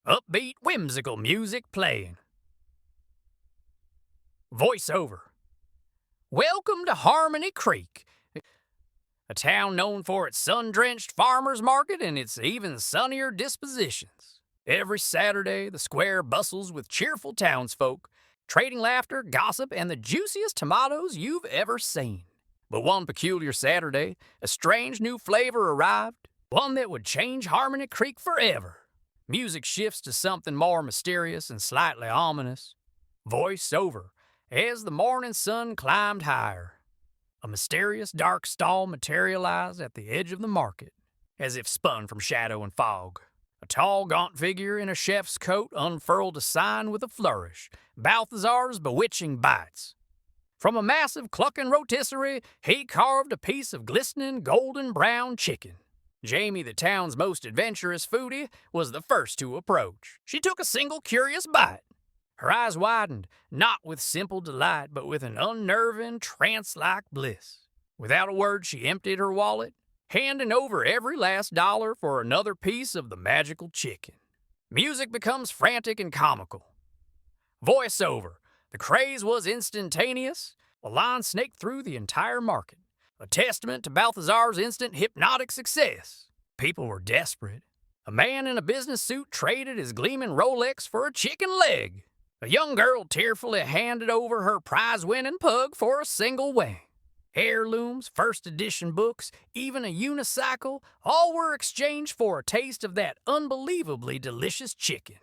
upbeat, whimsical music playing. Voiceover. Welcome to Harmony Creek, a town known for its sun-drenched farmers market and its even sunnier dispositions. Every Saturday, the square bustles with cheerful townsfolk, trading laughter, gossip, and the juiciest tomatoes you've ever seen. But one peculiar Saturday, a strange new flavor arrived, one that would change Harmony Creek forever. Music shifts to something more mysterious and slightly ominous. Voiceover. As the morning sun climbed higher, a mysterious dark stall materialized at the edge of the market, as if spun from shadow and fog. A tall, gaunt figure in a chef's coat unfurled a sign with a flourish: Balthazars' Bewitching Bites. From a massive clucking rotisserie, he carved a piece of glistening golden brown chicken. Jamie, the town's most adventurous foodie, was the first to approach. She took a single curious bite. Her eyes widened, not with simple delight, but with an unnerving, trance-like bliss. Without a word, she emptied her wallet, handing over every last dollar for another piece of the magical chicken. Music becomes frantic and comical. Voiceover. The craze was instantaneous. A line snaked through the entire market, a testament to Balthazar's instant hypnotic success. People were desperate. A man in a business suit traded his gleaming Rolex for a chicken leg. A young girl tearfully handed over her prize-winning pug for a single wang. Heirlooms, first edition books, even a unicycle, all were exchanged for a taste of that unbelievably delicious chicken.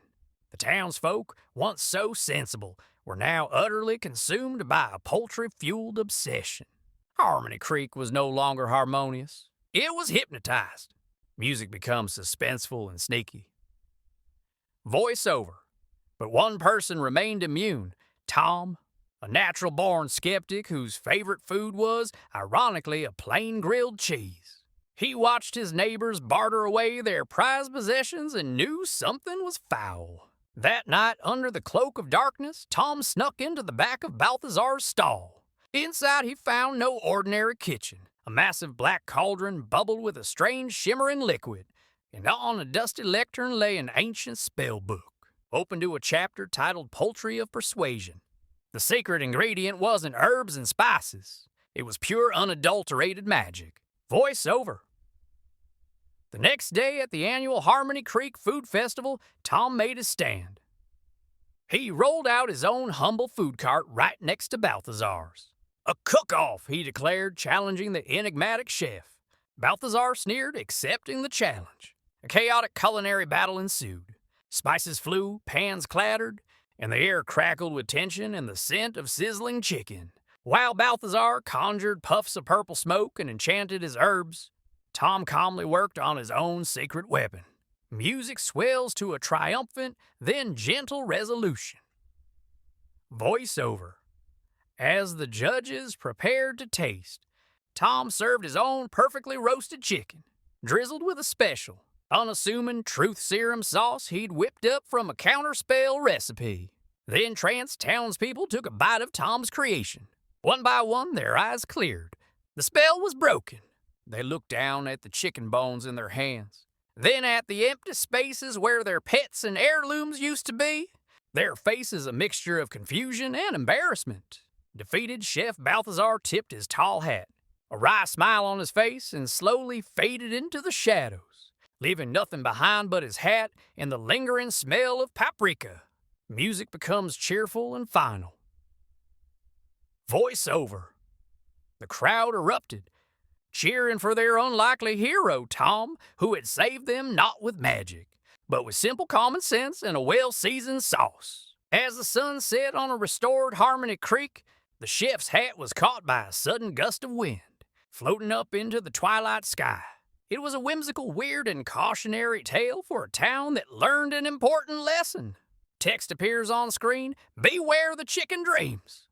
The townsfolk, once so sensible, were now utterly consumed by a poultry-fueled obsession. Harmony Creek was no longer harmonious. It was hypnotized. Music becomes suspenseful and sneaky. Voiceover. But one person remained immune: Tom, a natural-born skeptic whose favorite food was, ironically, a plain grilled cheese. He watched his neighbors barter away their prized possessions and knew something was foul. That night, under the cloak of darkness, Tom snuck into the back of Balthazar's stall. Inside, he found no ordinary kitchen. A massive black cauldron bubbled with a strange shimmering liquid, and on a dusty lectern lay an ancient spell book, open to a chapter titled Poultry of Persuasion. The secret ingredient wasn't herbs and spices. It was pure, unadulterated magic. Voiceover. The next day at the annual Harmony Creek Food Festival, Tom made his stand. He rolled out his own humble food cart right next to Balthazar's. A cook-off, he declared, challenging the enigmatic chef. Balthazar sneered, accepting the challenge. A chaotic culinary battle ensued. Spices flew, pans clattered, and the air crackled with tension and the scent of sizzling chicken. While Balthazar conjured puffs of purple smoke and enchanted his herbs, Tom calmly worked on his own secret weapon. Music swells to a triumphant, then gentle resolution. Voiceover. As the judges prepared to taste, Tom served his own perfectly roasted chicken, drizzled with a special, unassuming truth serum sauce he'd whipped up from a counterspell recipe. The entranced townspeople took a bite of Tom's creation. One by one, their eyes cleared. The spell was broken. They looked down at the chicken bones in their hands, then at the empty spaces where their pets and heirlooms used to be, their faces a mixture of confusion and embarrassment. Defeated, Chef Balthazar tipped his tall hat, a wry smile on his face, and slowly faded into the shadows, leaving nothing behind but his hat and the lingering smell of paprika. Music becomes cheerful and final. Voiceover. The crowd erupted, cheering for their unlikely hero, Tom, who had saved them not with magic, but with simple common sense and a well-seasoned sauce. As the sun set on a restored Harmony Creek, the chef's hat was caught by a sudden gust of wind, floating up into the twilight sky. It was a whimsical, weird, and cautionary tale for a town that learned an important lesson. Text appears on screen: beware the chicken dreams.